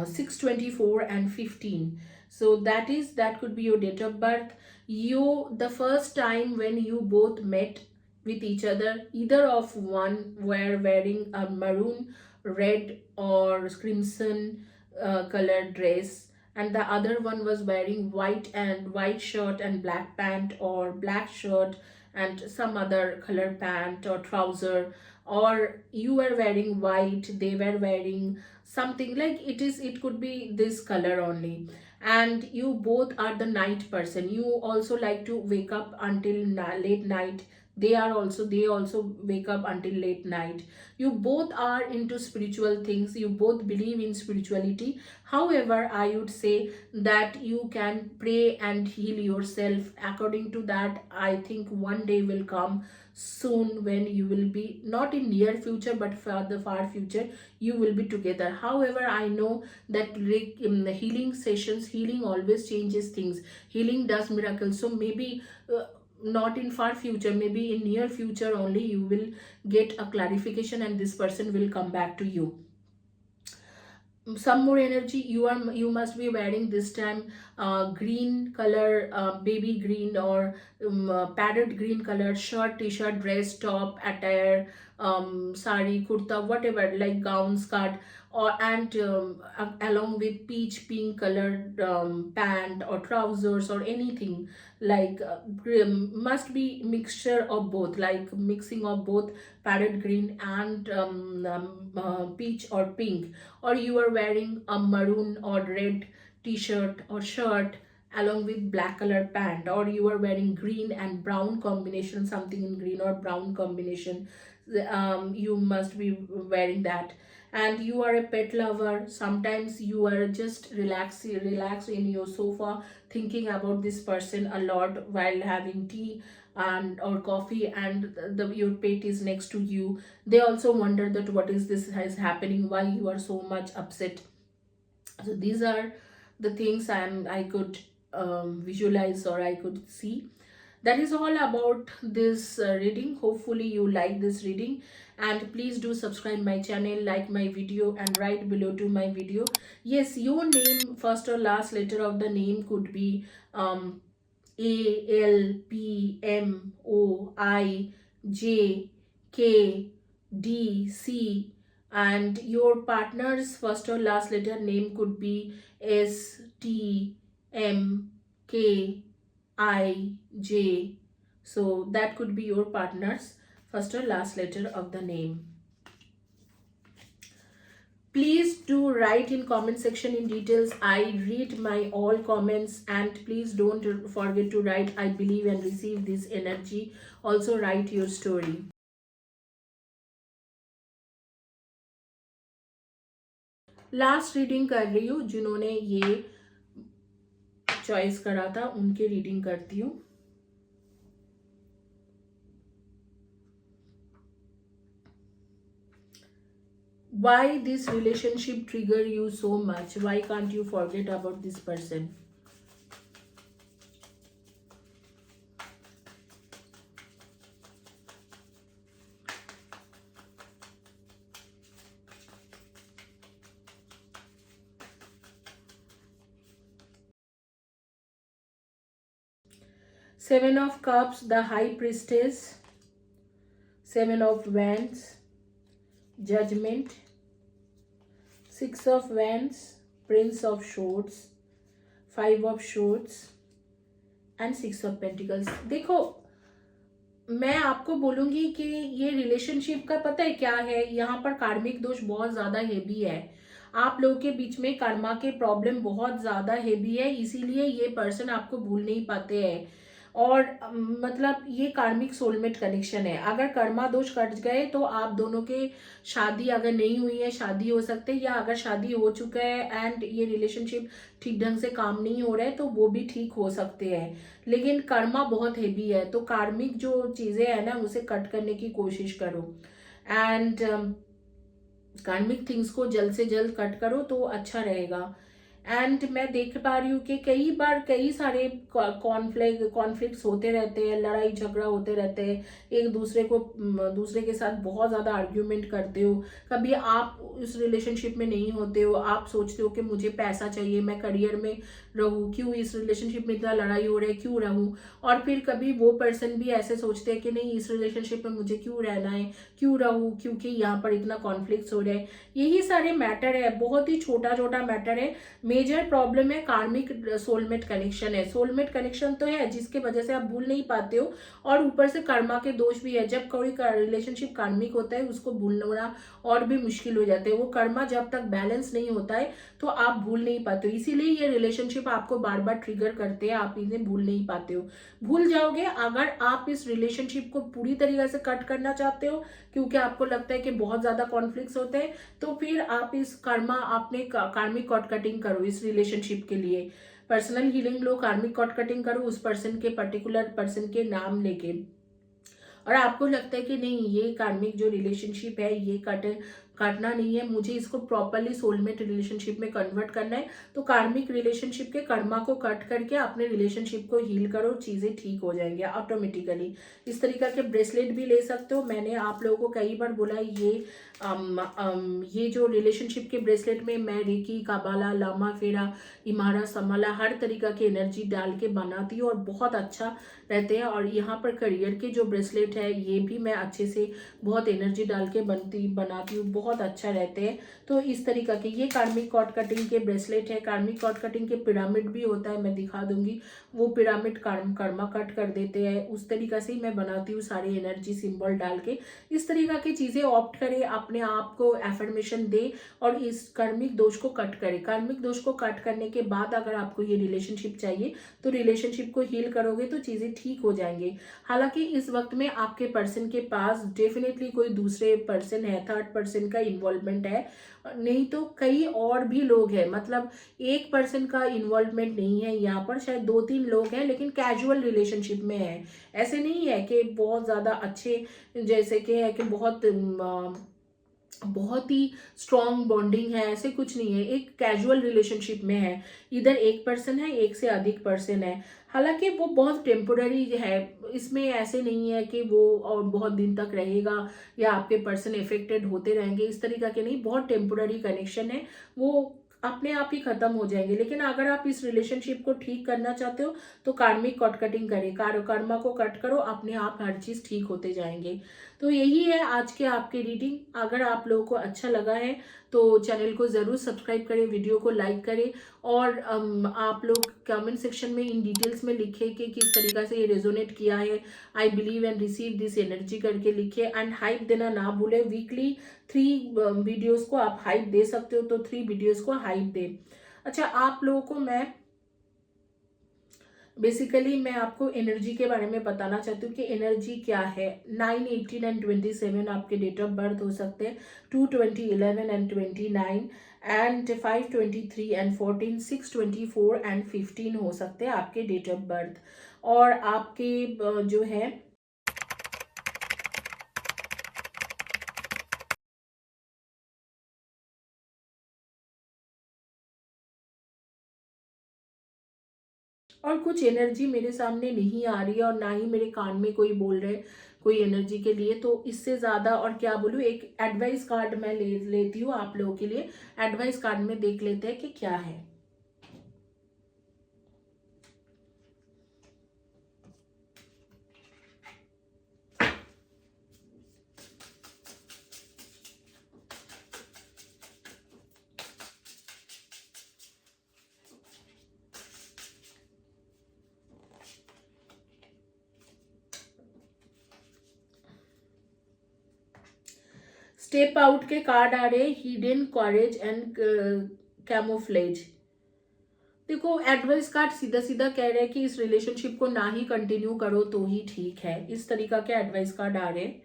6, 24 and 15. So that could be your date of birth. You, the first time when you both met with each other, either of one were wearing a maroon, red or crimson colored dress, and the other one was wearing white shirt and black pant, or black shirt and some other color pant or trouser, or you were wearing white, they were wearing something like it could be this color only. And you both are the night person, you also like to wake up until late night, they also wake up until late night. You both are into spiritual things, you both believe in spirituality. However, I would say that you can pray and heal yourself. According to that, I think one day will come soon when you will be not in near future but for the far future, you will be together. However, I know that in the healing sessions, healing always changes things, healing does miracles. So maybe not in far future, maybe in near future only, you will get a clarification and this person will come back to you. Some more energy, you must be wearing this time green color, baby green or parrot green color shirt, t-shirt, dress, top, attire, sari, kurta, whatever, like gown, skirt, or and along with peach pink colored pant or trousers or anything, like must be mixture of both, like mixing of both parrot green and peach or pink. Or you are wearing a maroon or red t-shirt or shirt along with black color pant, or you are wearing green and brown combination, something in green or brown combination, you must be wearing that. And you are a pet lover, sometimes you are just relax in your sofa thinking about this person a lot while having tea and or coffee, and your pet is next to you. They also wonder that what is this is happening, why you are so much upset. So these are the things I could visualize or I could see. That is all about this reading. Hopefully you like this reading, and please do subscribe my channel, like my video, and write below to my video. Yes, your name, first or last letter of the name could be ALPMOIJKDC, and your partner's first or last letter name could be STMKIJ. So that could be your partner's first or last letter of the name. Please do write in comment section in details. I read my all comments, and please don't forget to write I believe and receive this energy. Also write your story. Last reading कर रही हूँ, जिन्होंने ये choice करा था उनके reading करती हूँ. Why this relationship trigger you so much? Why can't you forget about this person? Seven of Cups, the High Priestess, Seven of Wands, Judgment, Six of Wands, Prince of Swords, Five of Swords and Six of Pentacles. देखो, मैं आपको बोलूंगी कि ये relationship का पता है क्या है, यहाँ पर कार्मिक दोष बहुत ज़्यादा हेवी है. आप लोगों के बीच में कर्मा के प्रॉब्लम बहुत ज़्यादा हेवी है, इसीलिए ये पर्सन आपको भूल नहीं पाते हैं. और मतलब ये कार्मिक सोलमेट कनेक्शन है. अगर कर्मा दोष कट गए तो आप दोनों के शादी अगर नहीं हुई है, शादी हो सकते हैं, या अगर शादी हो चुका है एंड ये रिलेशनशिप ठीक ढंग से काम नहीं हो रहा है तो वो भी ठीक हो सकते हैं. लेकिन कर्मा बहुत हेवी है, तो कार्मिक जो चीज़ें हैं ना उसे कट करने की कोशिश करो. एंड कार्मिक थिंग्स को जल्द से जल्द कट करो तो अच्छा रहेगा. एंड मैं देख पा रही हूँ कि कई बार कई सारे कॉन्फ्लिक्ट्स होते रहते हैं, लड़ाई झगड़ा होते रहते हैं, एक दूसरे के साथ बहुत ज़्यादा आर्ग्यूमेंट करते हो. कभी आप उस रिलेशनशिप में नहीं होते हो, आप सोचते हो कि मुझे पैसा चाहिए, मैं करियर में रहूँ, क्यों इस रिलेशनशिप में इतना लड़ाई हो रहा है, क्यों रहूँ. और फिर कभी वो पर्सन भी ऐसे सोचते हैं कि नहीं, इस रिलेशनशिप में मुझे क्यों रहना है, क्यों रहूँ, क्योंकि यहाँ पर इतना कॉन्फ्लिक्ट्स हो रहा है. यही सारे मैटर है, बहुत ही छोटा छोटा मैटर है. मेजर प्रॉब्लम है कार्मिक सोलमेट कनेक्शन है। सोलमेट कनेक्शन तो है जिसके वजह से आप भूल नहीं पाते हो, और ऊपर से कर्मा के दोष भी है। जब कोई रिलेशनशिप कार्मिक होता है उसको भूलना और भी मुश्किल हो जाता है। वो कर्मा जब तक बैलेंस नहीं होता है तो आप भूल नहीं पाते हो, इसीलिए ये रिलेशनशिप आपको बार बार ट्रिगर करते हैं, आप इन्हें भूल नहीं पाते हो। भूल जाओगे अगर आप इस रिलेशनशिप को पूरी तरीके से कट करना चाहते हो, क्योंकि आपको लगता है कि बहुत ज्यादा कॉन्फ्लिक्ट्स होते हैं, तो फिर आप इस कर्मा अपने कार्मिक कॉर्ड कटिंग करो इस रिलेशनशिप के लिए। पर्सनल हीलिंग लो, कार्मिक कॉर्ड कटिंग करो उस पर्सन के, पर्टिकुलर पर्सन के नाम लेके। और आपको लगता है कि नहीं ये कार्मिक जो रिलेशनशिप है ये काटना नहीं है, मुझे इसको प्रॉपरली सोलमेट रिलेशनशिप में कन्वर्ट करना है, तो कार्मिक रिलेशनशिप के कर्मा को कट करके अपने रिलेशनशिप को हील करो, चीजें ठीक हो जाएंगे ऑटोमेटिकली। इस तरीका के ब्रेसलेट भी ले सकते हो। मैंने आप लोगों को कई बार बोला ये जो रिलेशनशिप के ब्रेसलेट में मैं रेकी, काबाला, लामा फेरा, इमारा, समाला हर तरीका की एनर्जी डाल के बनाती हूँ और बहुत अच्छा रहते हैं। और यहाँ पर करियर के जो ब्रेसलेट है ये भी मैं अच्छे से बहुत एनर्जी डाल के बनाती हूँ, बहुत अच्छा रहते हैं। तो इस तरीका के ये कार्मिक कॉर्ड कटिंग के ब्रेसलेट है। कार्मिक कॉर्ड कटिंग के पिरामिड भी होता है, मैं दिखा दूंगी। वो पिरामिड कर्मा कट कर देते हैं, उस तरीका से ही मैं बनाती हूँ सारी एनर्जी सिंबल डाल के। इस तरीका की चीजें ऑप्ट करें, अपने आप को एफर्मेशन दे और इस कार्मिक दोष को कट करे। कार्मिक दोष को कट करने के बाद अगर आपको ये रिलेशनशिप चाहिए तो रिलेशनशिप को हील करोगे तो चीजें ठीक हो जाएंगे। हालांकि इस वक्त में आपके पर्सन के पास डेफिनेटली कोई दूसरे पर्सन है, थर्ड पर्सन का इन्वॉल्वमेंट है, नहीं तो कई और भी लोग हैं। मतलब एक पर्सन का इन्वॉल्वमेंट नहीं है यहाँ पर, शायद 2-3 लोग हैं लेकिन कैजुअल रिलेशनशिप में है। ऐसे नहीं है कि बहुत ज्यादा अच्छे, जैसे कि है कि बहुत ही स्ट्रॉन्ग बॉन्डिंग है, ऐसे कुछ नहीं है। एक कैजुअल रिलेशनशिप में है, इधर एक पर्सन है, एक से अधिक पर्सन है। हालांकि वो बहुत टेम्पोररी है, इसमें ऐसे नहीं है कि वो और बहुत दिन तक रहेगा या आपके पर्सन इफेक्टेड होते रहेंगे, इस तरीका के नहीं। बहुत टेम्पोररी कनेक्शन है, वो अपने आप ही खत्म हो जाएंगे। लेकिन अगर आप इस रिलेशनशिप को ठीक करना चाहते हो तो कार्मिक कट कटिंग करें, कर्मा को कट करो, अपने आप हर चीज ठीक होते जाएंगे। तो यही है आज के आपकी रीडिंग। अगर आप लोगों को अच्छा लगा है तो चैनल को जरूर सब्सक्राइब करें, वीडियो को लाइक करें, और आप लोग कमेंट सेक्शन में इन डिटेल्स में लिखे कि किस तरीका से ये रेजोनेट किया है। I believe and receive this energy करके लिखे, एंड हाइप देना ना भूले। वीकली 3 वीडियोस को आप हाइप दे सकते हो, तो 3 वीडियोस को हाइप दे। अच्छा, आप लोगों को मैं बेसिकली मैं आपको एनर्जी के बारे में बताना चाहती हूँ कि एनर्जी क्या है। 9, 18 एंड 27 आपके डेट ऑफ बर्थ हो सकते हैं, 2, 20, 11 एंड 29 एंड 5, 23 एंड 14, 6, 24 एंड 15 हो सकते हैं आपके डेट ऑफ बर्थ। और आपके जो है और कुछ एनर्जी मेरे सामने नहीं आ रही है और ना ही मेरे कान में कोई बोल रहे कोई एनर्जी के लिए, तो इससे ज्यादा और क्या बोलूँ। एक एडवाइस कार्ड मैं लेती हूँ आप लोगों के लिए। एडवाइस कार्ड में देख लेते हैं कि क्या है। स्टेप आउट के कार्ड आ रहे, हिडन कॉरेज एंड कैमोफ्लेज। देखो, एडवाइस कार्ड सीधा सीधा कह रहे हैं कि इस रिलेशनशिप को ना ही कंटिन्यू करो तो ही ठीक है, इस तरीका के एडवाइस कार्ड आ रहे हैं।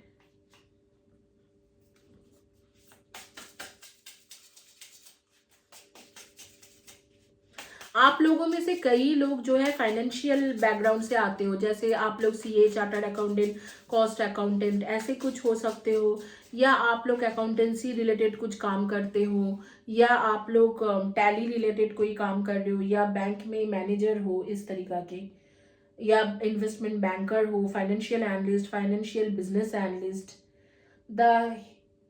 आप लोगों में से कई लोग जो है फाइनेंशियल बैकग्राउंड से आते हो, जैसे आप लोग CA, chartered accountant, cost accountant, ऐसे कुछ हो सकते हो, या आप लोग अकाउंटेंसी रिलेटेड कुछ काम करते हो, या आप लोग टैली रिलेटेड कोई काम कर रहे हो, या बैंक में मैनेजर हो इस तरीका के, या इन्वेस्टमेंट बैंकर हो, financial analyst, financial business analyst, the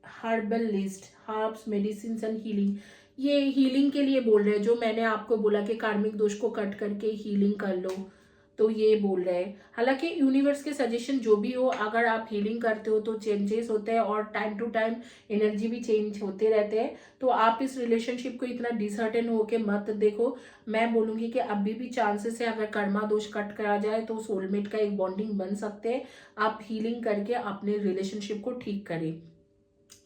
herbal list, herbs, medicine and healing. ये हीलिंग के लिए बोल रहे हैं, जो मैंने आपको बोला कि कार्मिक दोष को कट करके हीलिंग कर लो, तो ये बोल रहे हैं। हालांकि यूनिवर्स के सजेशन जो भी हो, अगर आप हीलिंग करते हो तो चेंजेस होते हैं और टाइम टू टाइम एनर्जी भी चेंज होते रहते हैं। तो आप इस रिलेशनशिप को इतना डिसहर्टन होके मत देखो। मैं बोलूंगी कि अभी भी चांसेस है, अगर कर्मा दोष कट करा जाए तो सोलमेट का एक बॉन्डिंग बन सकते हैं। आप हीलिंग करके अपने रिलेशनशिप को ठीक करें।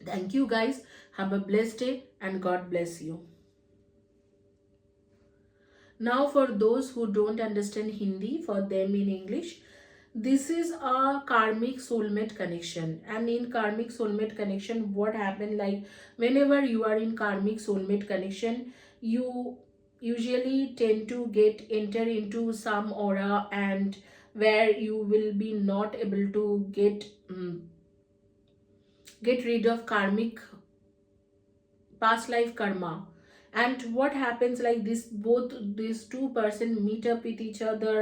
Thank you guys, have a blessed day and God bless you. Now for those who don't understand Hindi, for them in English, this is a karmic soulmate connection. And in karmic soulmate connection, what happened, like whenever you are in karmic soulmate connection, you usually tend to enter into some aura, and where you will be not able to get rid of karmic past life karma. And what happens, like this, both these two person meet up with each other,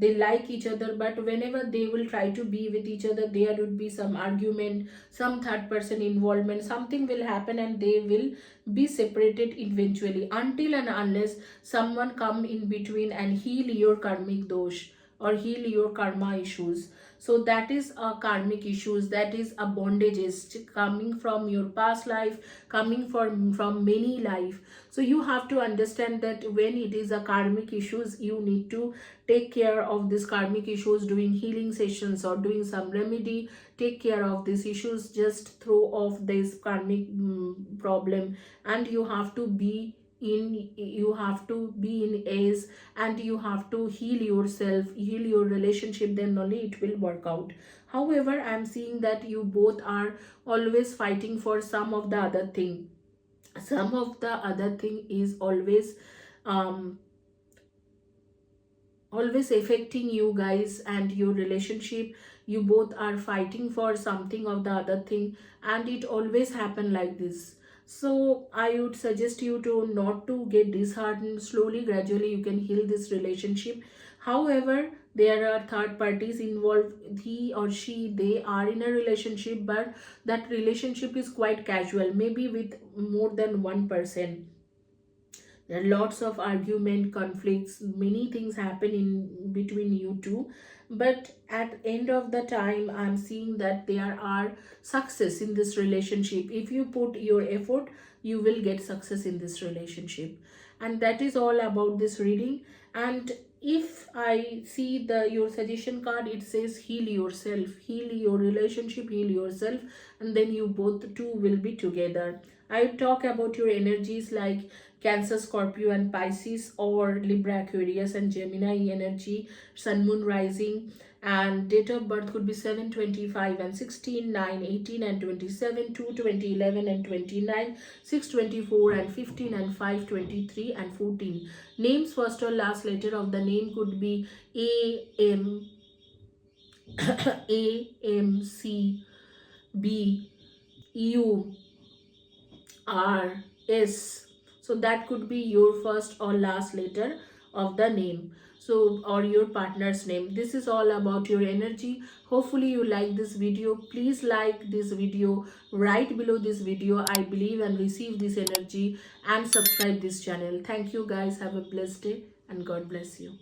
they like each other, but whenever they will try to be with each other, there would be some argument, some third person involvement, something will happen, and they will be separated eventually, until and unless someone come in between and heal your karmic dosh or heal your karma issues. So that is a karmic issues, that is a bondages coming from your past life, coming from many life. So you have to understand that when it is a karmic issues, you need to take care of this karmic issues, doing healing sessions or doing some remedy. Take care of these issues, just throw off this karmic problem, and you have to be in ace, and you have to heal yourself, heal your relationship, then only it will work out. However, I am seeing that you both are always fighting for some of the other thing. Some of the other thing is always affecting you guys and your relationship. You both are fighting for something of the other thing, and it always happen like this. So I would suggest you to not to get disheartened. Slowly, gradually you can heal this relationship. However, there are third parties involved. He or she, they are in a relationship, but that relationship is quite casual, maybe with more than one person. There are lots of argument, conflicts, many things happen in between you two. But at end of the time, I'm seeing that there are success in this relationship. If you put your effort, you will get success in this relationship. And that is all about this reading. And if I see your suggestion card, it says heal yourself, heal your relationship, heal yourself, and then you both two will be together. I talk about your energies like Cancer, Scorpio and Pisces, or Libra, Aquarius and Gemini energy, Sun, Moon, Rising, and date of birth could be 7/25 and 16, 9, 18 and 27, 2, 20, 11 and 29, 6, 24 and 15 and 5, 23 and 14. Names, first or last letter of the name could be A, M, A, M, C, B, U, R, S. So that could be your first or last letter of the name, so, or your partner's name. This is all about your energy. Hopefully you like this video. Please like this video right below this video, I believe and receive this energy, and subscribe this channel. Thank you guys, have a blessed day and God bless you.